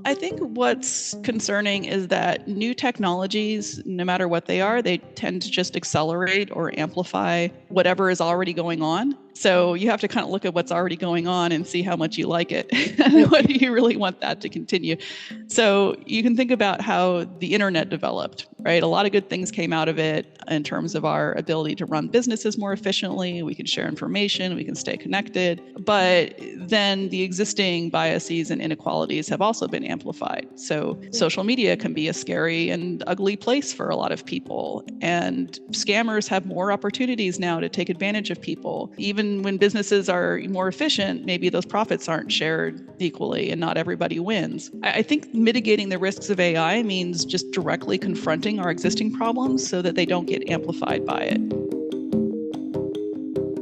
I think what's concerning is that new technologies, no matter what they are, they tend to just accelerate or amplify whatever is already going on. So you have to kind of look at what's already going on and see how much you like it and whether you really want that to continue. So you can think about how the internet developed, right? A lot of good things came out of it in terms of our ability to run businesses more efficiently. We can share information, we can stay connected. But then the existing biases and inequalities have also been amplified. So social media can be a scary and ugly place for a lot of people. And scammers have more opportunities now to take advantage of people. Even when businesses are more efficient, maybe those profits aren't shared equally and not everybody wins. I think mitigating the risks of AI means just directly confronting our existing problems so that they don't get amplified by it.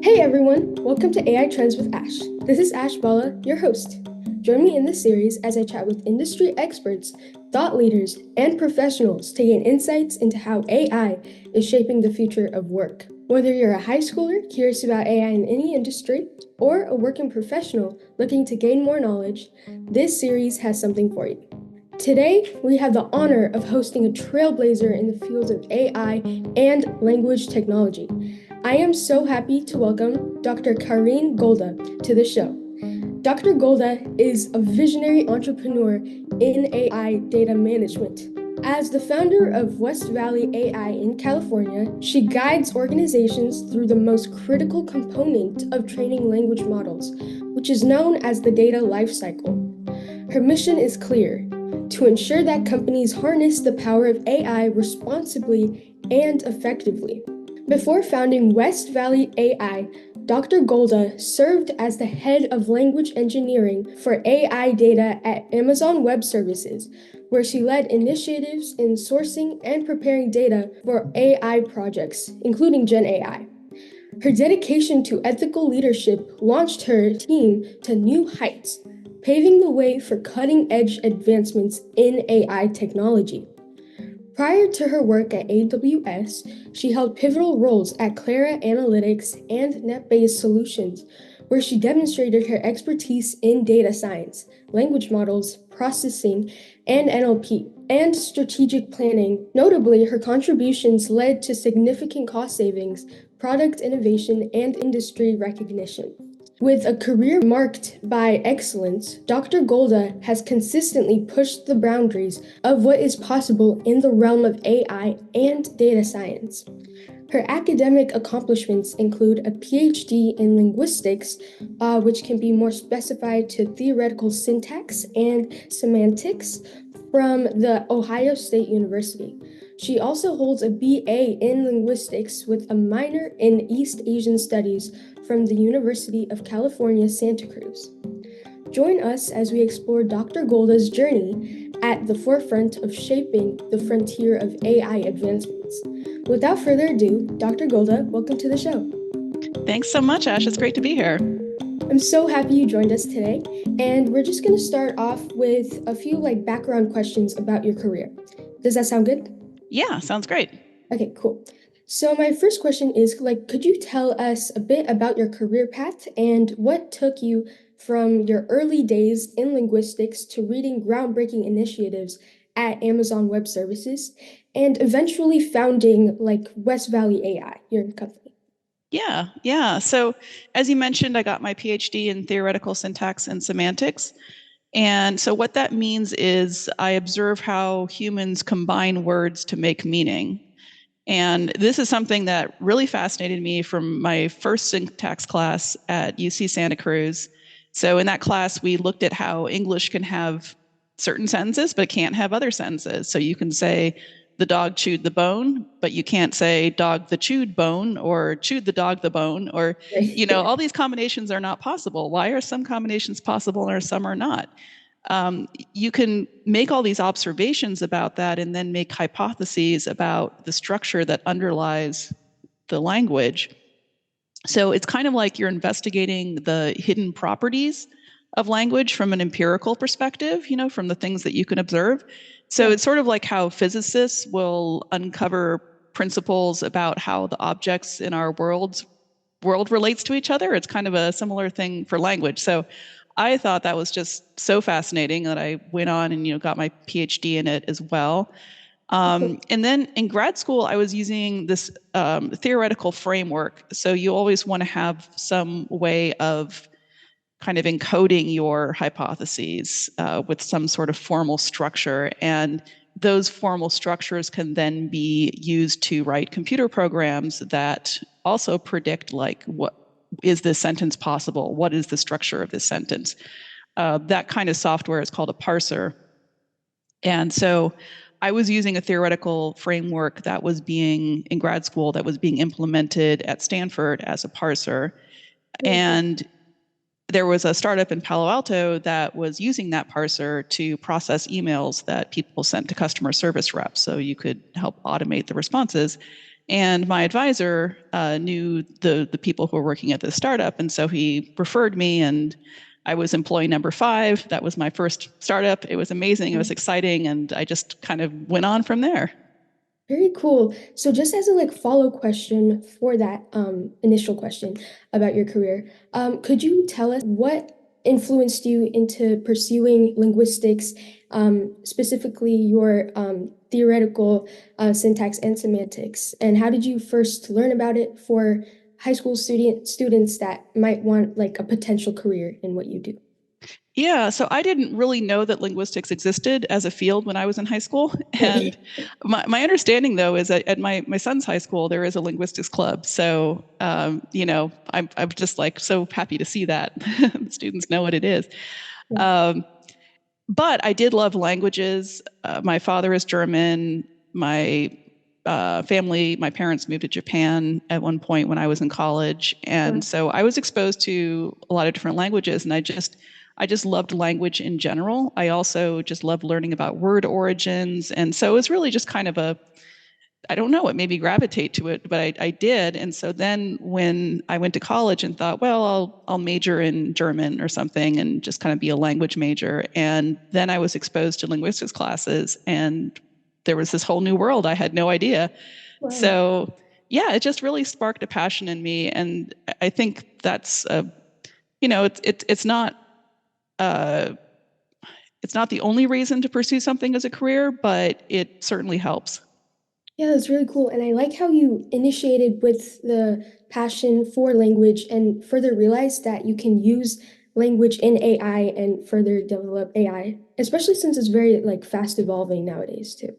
Hey everyone, welcome to AI Trends with Ash. This is Ash Bala, your host. Join me in this series as I chat with industry experts, thought leaders, and professionals to gain insights into how AI is shaping the future of work. Whether you're a high schooler curious about AI in any industry, or a working professional looking to gain more knowledge, this series has something for you. Today, we have the honor of hosting a trailblazer in the fields of AI and language technology. I am so happy to welcome Dr. Karin Golde to the show. Dr. Golde is a visionary entrepreneur in AI data management. As the founder of West Valley AI in California, she guides organizations through the most critical component of training language models, which is known as the data lifecycle. Her mission is clear: to ensure that companies harness the power of AI responsibly and effectively. Before founding West Valley AI, Dr. Golde served as the head of language engineering for AI data at Amazon Web Services, where she led initiatives in sourcing and preparing data for AI projects, including Gen AI. Her dedication to ethical leadership launched her team to new heights, paving the way for cutting-edge advancements in AI technology. Prior to her work at AWS, she held pivotal roles at Clara Analytics and NetBase Solutions, where she demonstrated her expertise in data science, language models, processing, and NLP, and strategic planning. Notably, her contributions led to significant cost savings, product innovation, and industry recognition. With a career marked by excellence, Dr. Golde has consistently pushed the boundaries of what is possible in the realm of AI and data science. Her academic accomplishments include a PhD in linguistics, which can be more specified to theoretical syntax and semantics from the Ohio State University. She also holds a BA in linguistics with a minor in East Asian Studies from the University of California, Santa Cruz. Join us as we explore Dr. Golde's journey at the forefront of shaping the frontier of AI advancements. Without further ado, Dr. Golde, welcome to the show. Thanks so much, Ash. It's great to be here. I'm so happy you joined us today, and we're just going to start off with a few background questions about your career. Does that sound good? Yeah, sounds great. Okay, cool. So my first question is, could you tell us a bit about your career path and what took you from your early days in linguistics to reading groundbreaking initiatives at Amazon Web Services and eventually founding West Valley AI, your company? Yeah. So as you mentioned, I got my PhD in theoretical syntax and semantics. And so what that means is I observe how humans combine words to make meaning. And this is something that really fascinated me from my first syntax class at UC Santa Cruz. So in that class, we looked at how English can have certain sentences, but can't have other sentences. So you can say, the dog chewed the bone, but you can't say dog the chewed bone or chewed the dog the bone, or, all these combinations are not possible. Why are some combinations possible and some are not? You can make all these observations about that and then make hypotheses about the structure that underlies the language. So it's kind of like you're investigating the hidden properties of language from an empirical perspective, from the things that you can observe. So it's sort of like how physicists will uncover principles about how the objects in our world relates to each other. It's kind of a similar thing for language. So I thought that was just so fascinating that I went on and, got my PhD in it as well. And then in grad school, I was using this theoretical framework. So you always want to have some way of kind of encoding your hypotheses with some sort of formal structure. And those formal structures can then be used to write computer programs that also predict, like, what is this sentence possible? What is the structure of this sentence? That kind of software is called a parser. And so I was using a theoretical framework that was being in grad school that was being implemented at Stanford as a parser. And there was a startup in Palo Alto that was using that parser to process emails that people sent to customer service reps, so you could help automate the responses. And my advisor knew the people who were working at this startup, and so he referred me, and I was employee number 5. That was my first startup. It was amazing. It was exciting, and I just kind of went on from there. Very cool. So just as a follow question for that initial question about your career, could you tell us what influenced you into pursuing linguistics, specifically your theoretical syntax and semantics, and how did you first learn about it for high school students that might want like a potential career in what you do? Yeah, so I didn't really know that linguistics existed as a field when I was in high school. And my understanding, though, is that at my son's high school, there is a linguistics club. So, I'm just like so happy to see that students know what it is. Um, but I did love languages. My father is German. My my parents moved to Japan at one point when I was in college. And so I was exposed to a lot of different languages, and I just loved language in general. I also just loved learning about word origins. And so it was really just kind of I don't know, it made me gravitate to it, but I did. And so then when I went to college and thought, well, I'll major in German or something and just kind of be a language major. And then I was exposed to linguistics classes, and there was this whole new world. I had no idea. Wow. So yeah, it just really sparked a passion in me. And I think that's, uh, it's not the only reason to pursue something as a career, but it certainly helps. Yeah, that's really cool. And I like how you initiated with the passion for language and further realized that you can use language in AI and further develop AI, especially since it's very fast evolving nowadays too.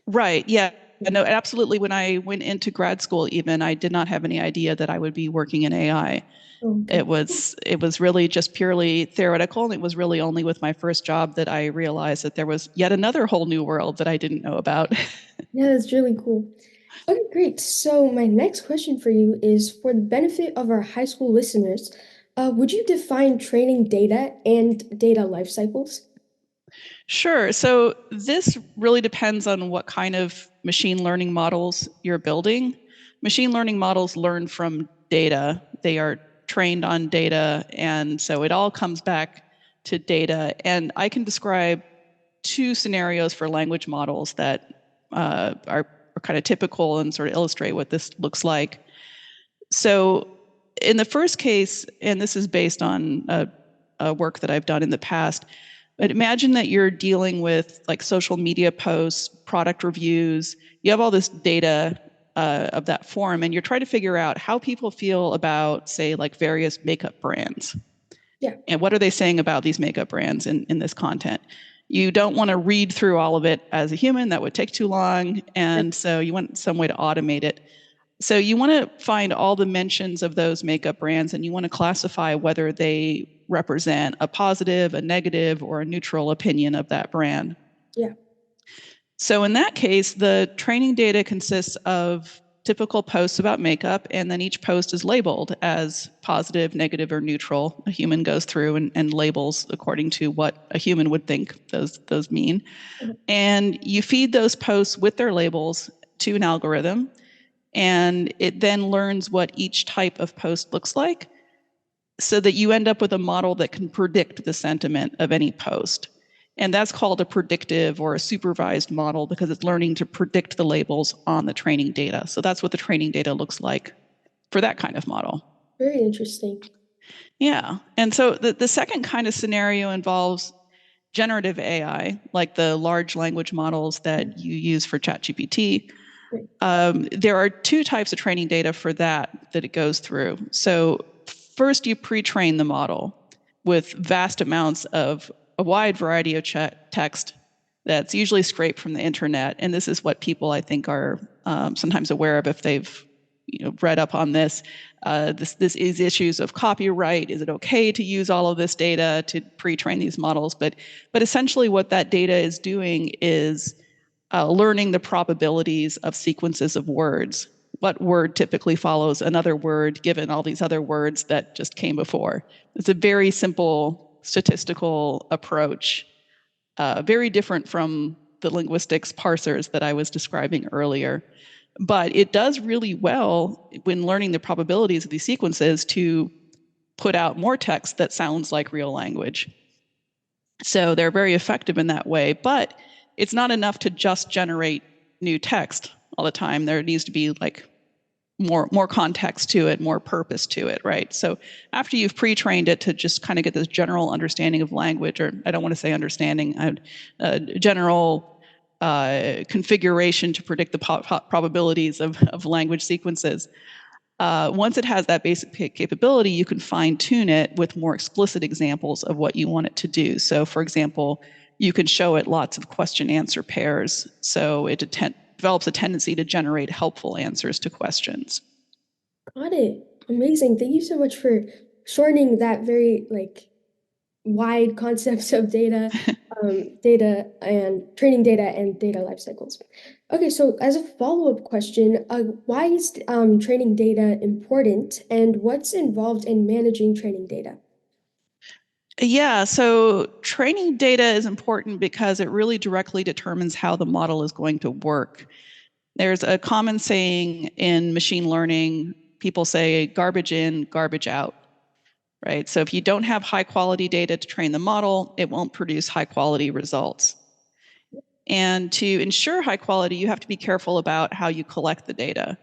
Right. Yeah. No, absolutely. When I went into grad school, even, I did not have any idea that I would be working in AI. Okay. It was really just purely theoretical, and it was really only with my first job that I realized that there was yet another whole new world that I didn't know about. Yeah, that's really cool. Okay, great. So my next question for you is for the benefit of our high school listeners, would you define training data and data life cycles? Sure. So this really depends on what kind of machine learning models you're building. Machine learning models learn from data. They are trained on data, and so it all comes back to data. And I can describe 2 scenarios for language models that are kind of typical and sort of illustrate what this looks like. So in the first case, and this is based on a work that I've done in the past, but imagine that you're dealing with like social media posts, product reviews. You have all this data of that form, and you're trying to figure out how people feel about, say, like various makeup brands. Yeah. And what are they saying about these makeup brands in this content? You don't want to read through all of it as a human. That would take too long. And so you want some way to automate it. So you want to find all the mentions of those makeup brands, and you want to classify whether they represent a positive, a negative, or a neutral opinion of that brand. Yeah. So in that case, the training data consists of typical posts about makeup, and then each post is labeled as positive, negative, or neutral. A human goes through and labels according to what a human would think those mean. And you feed those posts with their labels to an algorithm, and it then learns what each type of post looks like, so that you end up with a model that can predict the sentiment of any post. And that's called a predictive or a supervised model, because it's learning to predict the labels on the training data. So that's what the training data looks like for that kind of model. Very interesting. Yeah. And so the second kind of scenario involves generative AI, like the large language models that you use for ChatGPT. Right. There are two types of training data for that it goes through. So first, you pre-train the model with vast amounts of a wide variety of text that's usually scraped from the internet. And this is what people, I think, are sometimes aware of if they've read up on this. This is issues of copyright. Is it okay to use all of this data to pre-train these models? But essentially, what that data is doing is learning the probabilities of sequences of words. What word typically follows another word given all these other words that just came before? It's a very simple statistical approach, very different from the linguistics parsers that I was describing earlier. But it does really well when learning the probabilities of these sequences to put out more text that sounds like real language. So they're very effective in that way, but it's not enough to just generate new text all the time. There needs to be like more context to it, more purpose to it, right? So after you've pre-trained it to just kind of get this general understanding of language, or I don't want to say understanding, general configuration to predict the probabilities of language sequences. Once it has that basic capability, you can fine tune it with more explicit examples of what you want it to do. So for example, you can show it lots of question answer pairs. So it develops a tendency to generate helpful answers to questions. Got it. Amazing. Thank you so much for shortening that very wide concepts of data and training data and data life cycles. Okay, so as a follow-up question, why is training data important and what's involved in managing training data? Yeah, so training data is important because it really directly determines how the model is going to work. There's a common saying in machine learning, people say garbage in, garbage out, right? So if you don't have high quality data to train the model, it won't produce high quality results. And to ensure high quality, you have to be careful about how you collect the data.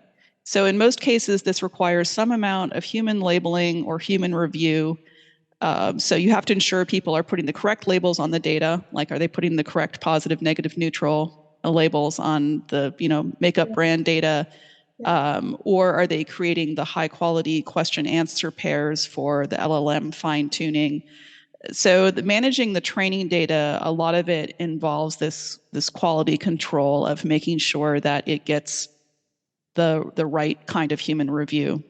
So in most cases, this requires some amount of human labeling or human review. So you have to ensure people are putting the correct labels on the data, like are they putting the correct positive, negative, neutral labels on the makeup brand data, or are they creating the high quality question answer pairs for the LLM fine tuning? So managing the training data, a lot of it involves this quality control of making sure that it gets the right kind of human review.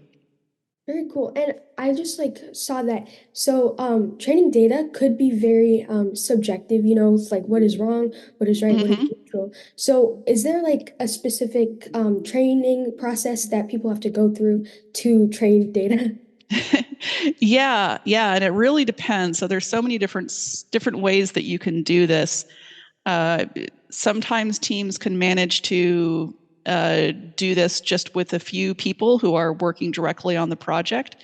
Very cool. And I just saw that. So training data could be very subjective, it's like what is wrong, what is right, what is Mm-hmm. neutral. So is there like a specific training process that people have to go through to train data? Yeah, and it really depends. So there's so many different ways that you can do this. Sometimes teams can manage to do this just with a few people who are working directly on the project,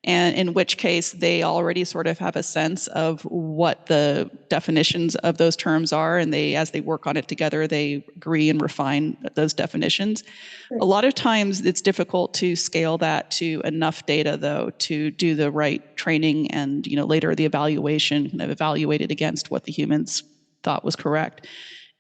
and in which case they already sort of have a sense of what the definitions of those terms are, and as they work on it together, they agree and refine those definitions. Right. A lot of times it's difficult to scale that to enough data, though, to do the right training and later the evaluation, kind of evaluate it against what the humans thought was correct.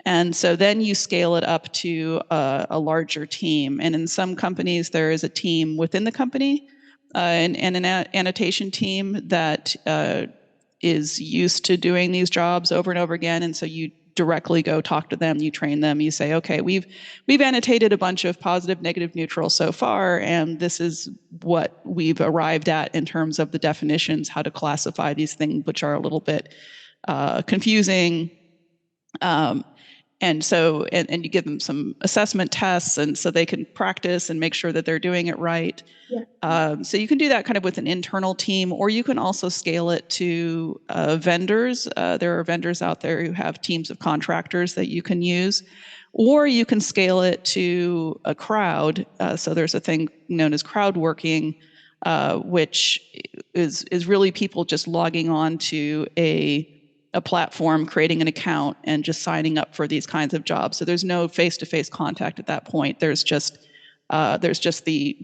And so then you scale it up to a larger team. And in some companies, there is a team within the company and an annotation team that is used to doing these jobs over and over again. And so you directly go talk to them, you train them, you say, okay, we've annotated a bunch of positive, negative, neutral so far, and this is what we've arrived at in terms of the definitions, how to classify these things, which are a little bit confusing. And so, and you give them some assessment tests, and so they can practice and make sure that they're doing it right. Yeah. So you can do that kind of with an internal team, or you can also scale it to vendors. There are vendors out there who have teams of contractors that you can use, or you can scale it to a crowd. So there's a thing known as crowd working, which is really people just logging on to a platform, creating an account, and just signing up for these kinds of jobs. So there's no face-to-face contact at that point. There's just the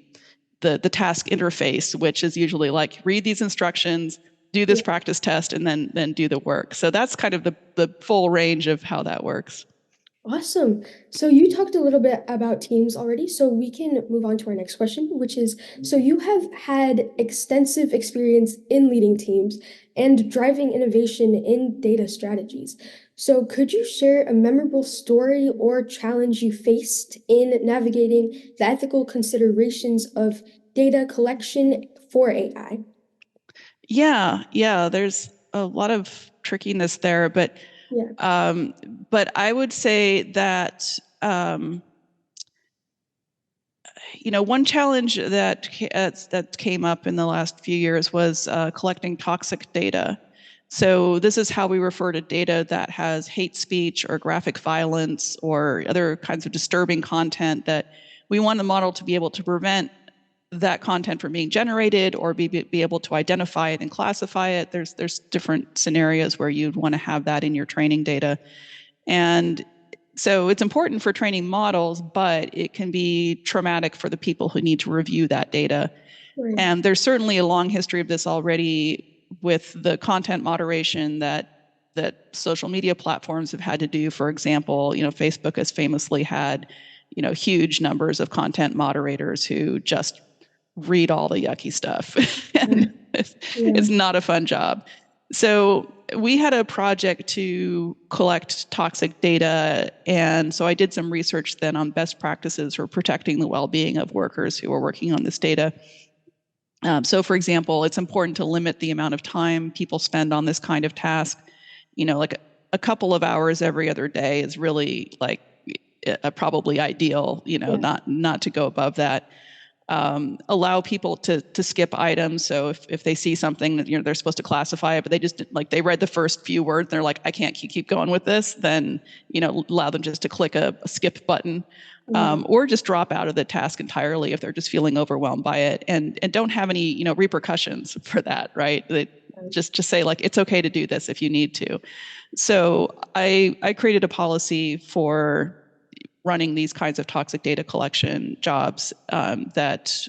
the task interface, which is usually like read these instructions, do this practice test, and then do the work. So that's kind of the full range of how that works. Awesome. So you talked a little bit about teams already, so we can move on to our next question, which is, so you have had extensive experience in leading teams and driving innovation in data strategies. So could you share a memorable story or challenge you faced in navigating the ethical considerations of data collection for AI? Yeah, there's a lot of trickiness there, but Yeah, I would say that one challenge that came up in the last few years was collecting toxic data. So this is how we refer to data that has hate speech or graphic violence or other kinds of disturbing content that we want the model to be able to prevent that content from being generated or be able to identify it and classify it. There's different scenarios where you'd want to have that in your training data. And so it's important for training models, but it can be traumatic for the people who need to review that data. right. And there's certainly a long history of this already with the content moderation that social media platforms have had to do. For example, Facebook has famously had, huge numbers of content moderators who just read all the yucky stuff. And it's not a fun job. So we had a project to collect toxic data. And so I did some research then on best practices for protecting the well-being of workers who are working on this data. So for example, it's important to limit the amount of time people spend on this kind of task. Like a couple of hours every other day is really like probably ideal, not to go above that. Allow people to skip items. So if they see something that they're supposed to classify it, but they just they read the first few words, and they're like, I can't keep going with this, then allow them just to click a skip button, or just drop out of the task entirely if they're just feeling overwhelmed by it, and don't have any repercussions for that, right? Just say like it's okay to do this if you need to. So I created a policy for running these kinds of toxic data collection jobs that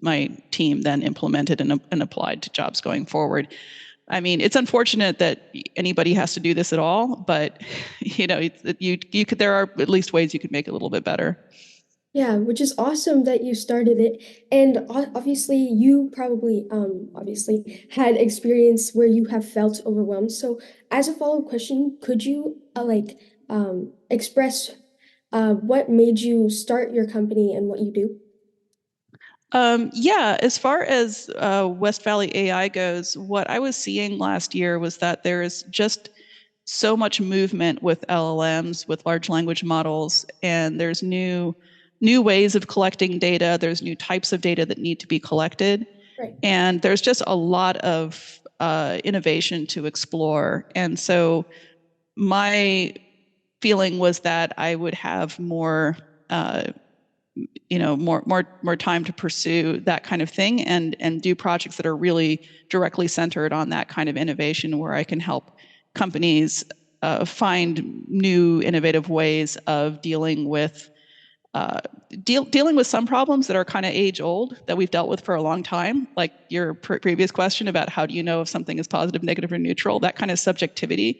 my team then implemented and applied to jobs going forward. I mean, it's unfortunate that anybody has to do this at all, but there are at least ways you could make it a little bit better. Yeah, which is awesome that you started it. And obviously, you probably obviously had experience where you have felt overwhelmed. So, as a follow-up question, could you express what made you start your company and what you do? Yeah, as far as West Valley AI goes, what I was seeing last year was that there is just so much movement with LLMs, with large language models, and there's new ways of collecting data. There's new types of data that need to be collected, Right. and there's just a lot of innovation to explore. And so my feeling was that I would have more more time to pursue that kind of thing and do projects that are really directly centered on that kind of innovation, where I can help companies find new innovative ways of dealing with some problems that are kind of age old that we've dealt with for a long time, like your previous question about how do you know if something is positive, negative, or neutral. That kind of subjectivity,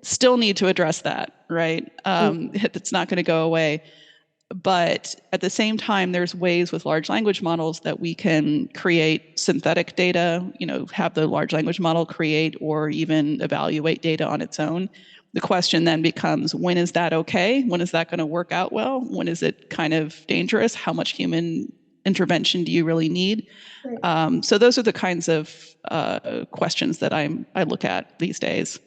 still need to address that, right? It's not going to go away. But at the same time, there's ways with large language models that we can create synthetic data, have the large language model create or even evaluate data on its own. The question then becomes, when is that okay? When is that going to work out well? When is it kind of dangerous? How much human intervention do you really need? Right. So those are the kinds of questions that I look at these days.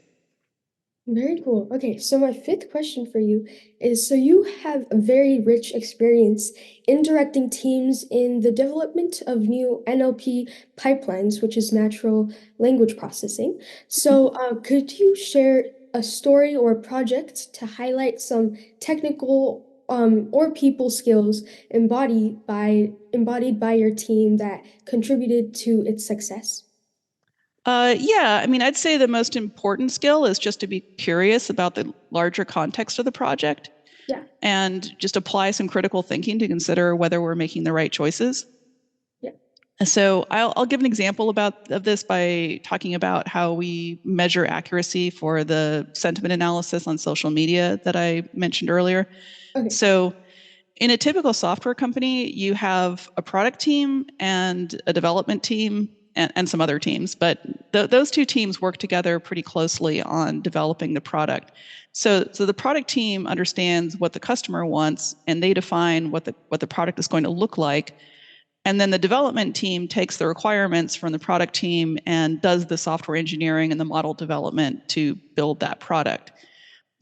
Very cool. Okay, so my fifth question for you is, so you have a very rich experience in directing teams in the development of new NLP pipelines, which is natural language processing. So could you share a story or a project to highlight some technical or people skills embodied by your team that contributed to its success? Yeah, I mean, I'd say the most important skill is just to be curious about the larger context of the project. Yeah. And just apply some critical thinking to consider whether we're making the right choices. Yeah. So I'll give an example of this by talking about how we measure accuracy for the sentiment analysis on social media that I mentioned earlier. Okay. So in a typical software company, you have a product team and a development team and some other teams, but those two teams work together pretty closely on developing the product. So the product team understands what the customer wants, and they define what the product is going to look like. And then the development team takes the requirements from the product team and does the software engineering and the model development to build that product.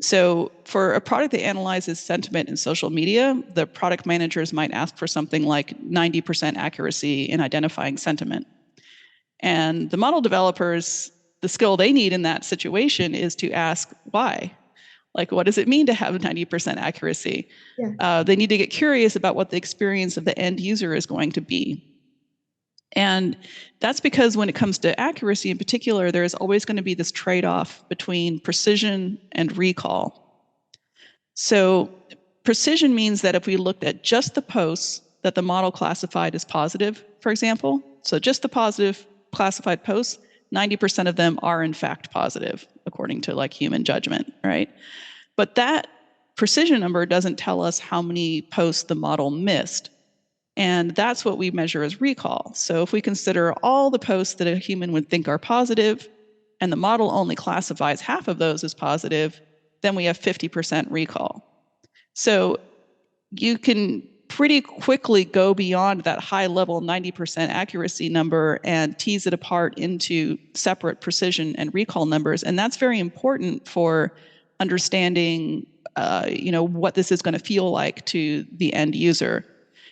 So for a product that analyzes sentiment in social media, the product managers might ask for something like 90% accuracy in identifying sentiment. And the model developers, the skill they need in that situation is to ask why. Like, what does it mean to have 90% accuracy? Yeah. They need to get curious about what the experience of the end user is going to be. And that's because when it comes to accuracy in particular, there's always going to be this trade-off between precision and recall. So precision means that if we looked at just the posts that the model classified as positive, for example, so just the positive classified posts, 90% of them are in fact positive, according to like human judgment, right? But that precision number doesn't tell us how many posts the model missed. And that's what we measure as recall. So if we consider all the posts that a human would think are positive, and the model only classifies half of those as positive, then we have 50% recall. So you can pretty quickly go beyond that high level 90% accuracy number and tease it apart into separate precision and recall numbers. And that's very important for understanding what this is going to feel like to the end user.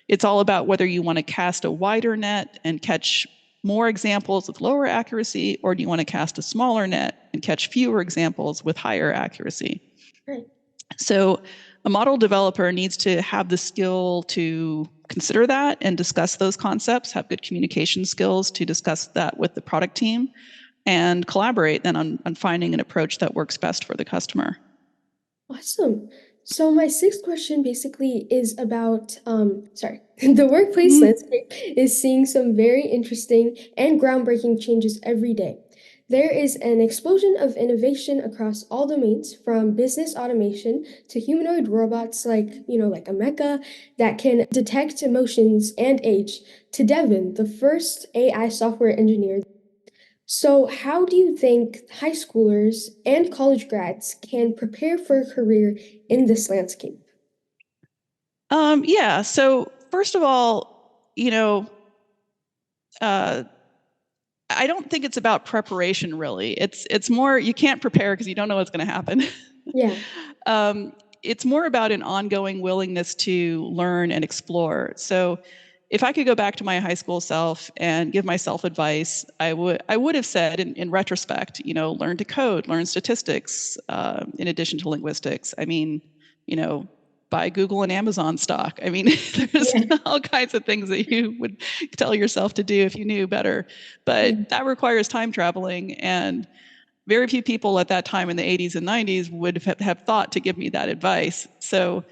It's all about whether you want to cast a wider net and catch more examples with lower accuracy, or do you want to cast a smaller net and catch fewer examples with higher accuracy. Right. So a model developer needs to have the skill to consider that and discuss those concepts, have good communication skills to discuss that with the product team, and collaborate then on finding an approach that works best for the customer. Awesome. So my sixth question basically is about, the workplace landscape is seeing some very interesting and groundbreaking changes every day. There is an explosion of innovation across all domains, from business automation to humanoid robots like a mecha that can detect emotions and age, to Devin, the first AI software engineer. So, how do you think high schoolers and college grads can prepare for a career in this landscape? Yeah. So first of all, uh, I don't think it's about preparation really. It's more you can't prepare because you don't know what's going to happen. Yeah. It's more about an ongoing willingness to learn and explore. So if I could go back to my high school self and give myself advice, I would have said in retrospect, learn to code, learn statistics, in addition to linguistics. I mean, buy Google and Amazon stock. I mean, there's Yeah. all kinds of things that you would tell yourself to do if you knew better. But that requires time traveling, and very few people at that time in the 80s and 90s would have thought to give me that advice. So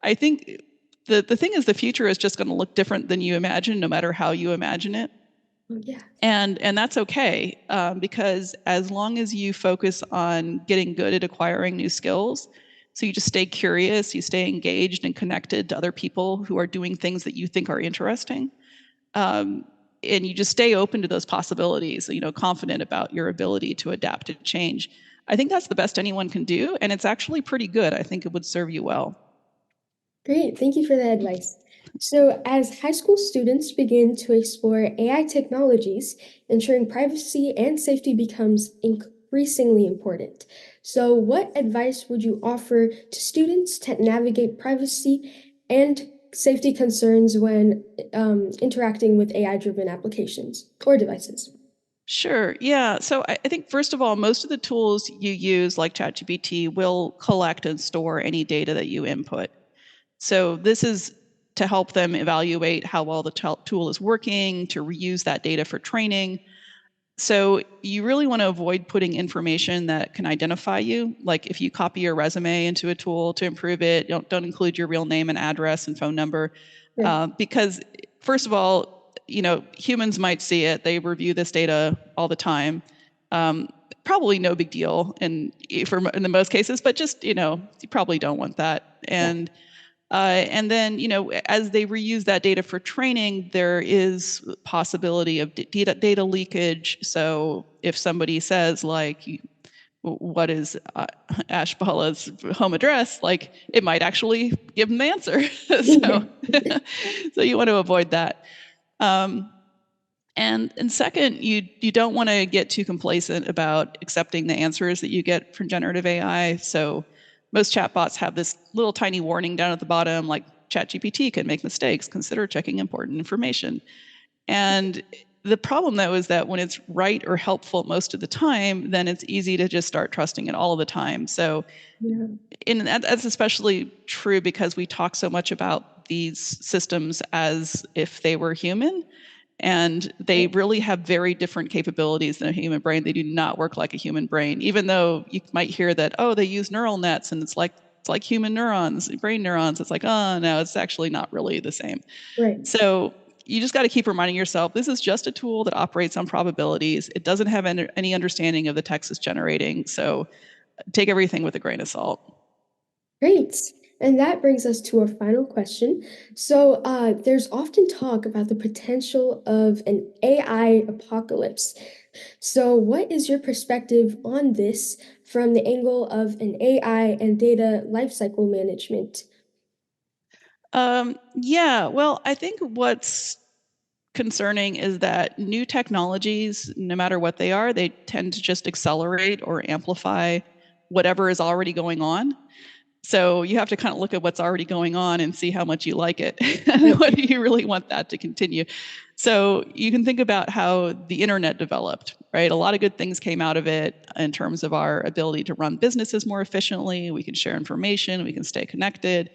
I think the thing is the future is just going to look different than you imagine, no matter how you imagine it. Yeah. And that's okay, because as long as you focus on getting good at acquiring new skills, so you just stay curious, you stay engaged and connected to other people who are doing things that you think are interesting, and you just stay open to those possibilities, confident about your ability to adapt and change. I think that's the best anyone can do, and it's actually pretty good. I think it would serve you well. Great. Thank you for that advice. So, as high school students begin to explore AI technologies, ensuring privacy and safety becomes increasingly important. So, what advice would you offer to students to navigate privacy and safety concerns when interacting with AI-driven applications or devices? Sure. Yeah. So I think, first of all, most of the tools you use, like ChatGPT, will collect and store any data that you input. So this is to help them evaluate how well the tool is working, to reuse that data for training. So you really want to avoid putting information that can identify you. Like if you copy your resume into a tool to improve it, don't include your real name and address and phone number, Right. because first of all, humans might see it. They review this data all the time. Probably no big deal in the most cases, but just, you probably don't want that. And then, as they reuse that data for training, there is possibility of data leakage. So if somebody says like, what is Ash Bala's home address, like it might actually give them the answer. So you want to avoid that. And second, you don't want to get too complacent about accepting the answers that you get from generative AI. So most chatbots have this little tiny warning down at the bottom, like ChatGPT can make mistakes, consider checking important information. And the problem, though, is that when it's right or helpful most of the time, then it's easy to just start trusting it all of the time. So that's especially true because we talk so much about these systems as if they were human. And they really have very different capabilities than a human brain. They do not work like a human brain, even though you might hear that, oh, they use neural nets and it's like human neurons, brain neurons. It's like, oh, no, it's actually not really the same. Right. So you just got to keep reminding yourself, this is just a tool that operates on probabilities. It doesn't have any understanding of the text it's generating. So take everything with a grain of salt. Great. And that brings us to our final question. So, there's often talk about the potential of an AI apocalypse. So, what is your perspective on this from the angle of an AI and data lifecycle management? Yeah, well, I think what's concerning is that new technologies, no matter what they are, they tend to just accelerate or amplify whatever is already going on. So you have to kind of look at what's already going on and see how much you like it. What do you really want that to continue? So you can think about how the internet developed, right? A lot of good things came out of it in terms of our ability to run businesses more efficiently. We can share information, we can stay connected.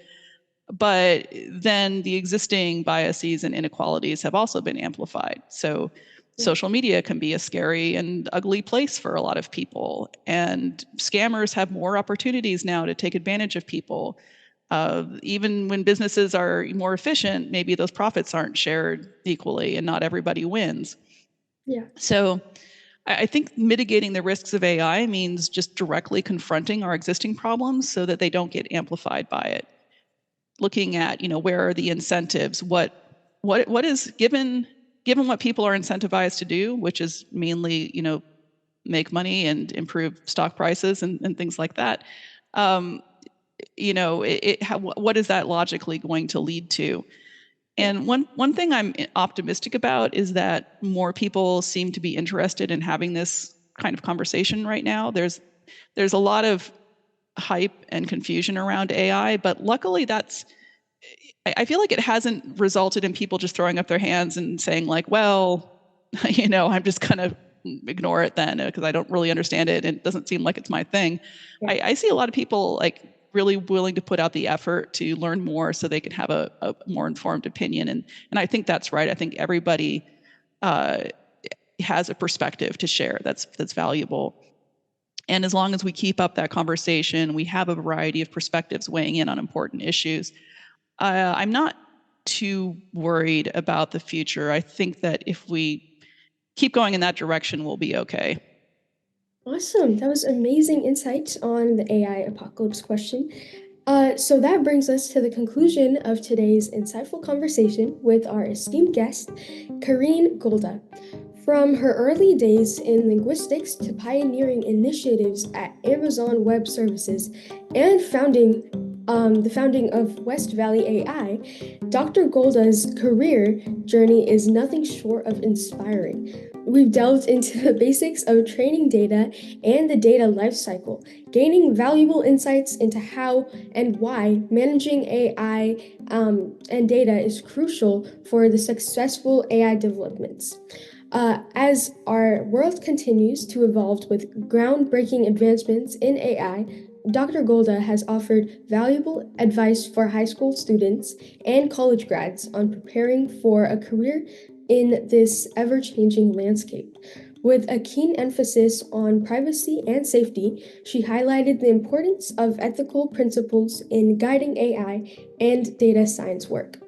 But then the existing biases and inequalities have also been amplified. So social media can be a scary and ugly place for a lot of people. And scammers have more opportunities now to take advantage of people. Even when businesses are more efficient, maybe those profits aren't shared equally and not everybody wins. Yeah. So I think mitigating the risks of AI means just directly confronting our existing problems so that they don't get amplified by it. Looking at, where are the incentives? What is given what people are incentivized to do, which is mainly, make money and improve stock prices and things like that. What is that logically going to lead to? And one thing I'm optimistic about is that more people seem to be interested in having this kind of conversation right now. There's a lot of hype and confusion around AI, but luckily I feel like it hasn't resulted in people just throwing up their hands and saying like, well, I'm just gonna ignore it then because I don't really understand it and it doesn't seem like it's my thing. Yeah. I see a lot of people like really willing to put out the effort to learn more so they can have a more informed opinion. And I think that's right. I think everybody has a perspective to share that's valuable. And as long as we keep up that conversation, we have a variety of perspectives weighing in on important issues. I'm not too worried about the future. I think that if we keep going in that direction, we'll be okay. Awesome. That was amazing insight on the AI apocalypse question. So that brings us to the conclusion of today's insightful conversation with our esteemed guest, Karin Golde. From her early days in linguistics to pioneering initiatives at Amazon Web Services and the founding of West Valley AI, Dr. Golda's career journey is nothing short of inspiring. We've delved into the basics of training data and the data lifecycle, gaining valuable insights into how and why managing AI and data is crucial for the successful AI developments. As our world continues to evolve with groundbreaking advancements in AI, Dr. Golda has offered valuable advice for high school students and college grads on preparing for a career in this ever-changing landscape. With a keen emphasis on privacy and safety, she highlighted the importance of ethical principles in guiding AI and data science work.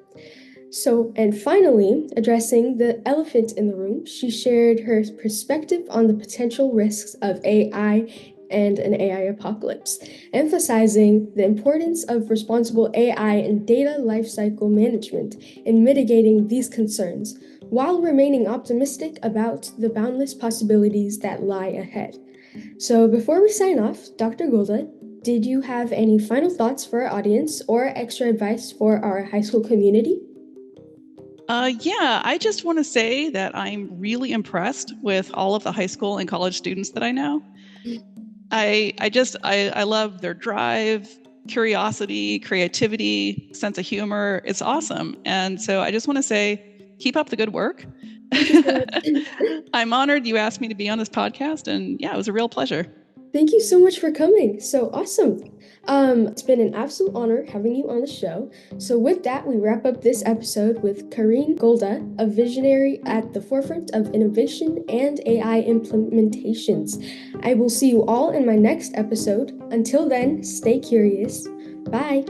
So, and finally, addressing the elephant in the room, she shared her perspective on the potential risks of AI and an AI apocalypse, emphasizing the importance of responsible AI and data lifecycle management in mitigating these concerns, while remaining optimistic about the boundless possibilities that lie ahead. So, before we sign off, Dr. Golde, did you have any final thoughts for our audience or extra advice for our high school community? Yeah, I just want to say that I'm really impressed with all of the high school and college students that I know. I love their drive, curiosity, creativity, sense of humor. It's awesome. And so I just want to say, keep up the good work. Thank you so much. I'm honored you asked me to be on this podcast, and yeah, it was a real pleasure. Thank you so much for coming. So awesome. It's been an absolute honor having you on the show. So with that, we wrap up this episode with Karin Golde, a visionary at the forefront of innovation and AI implementations. I will see you all in my next episode. Until then, stay curious. Bye.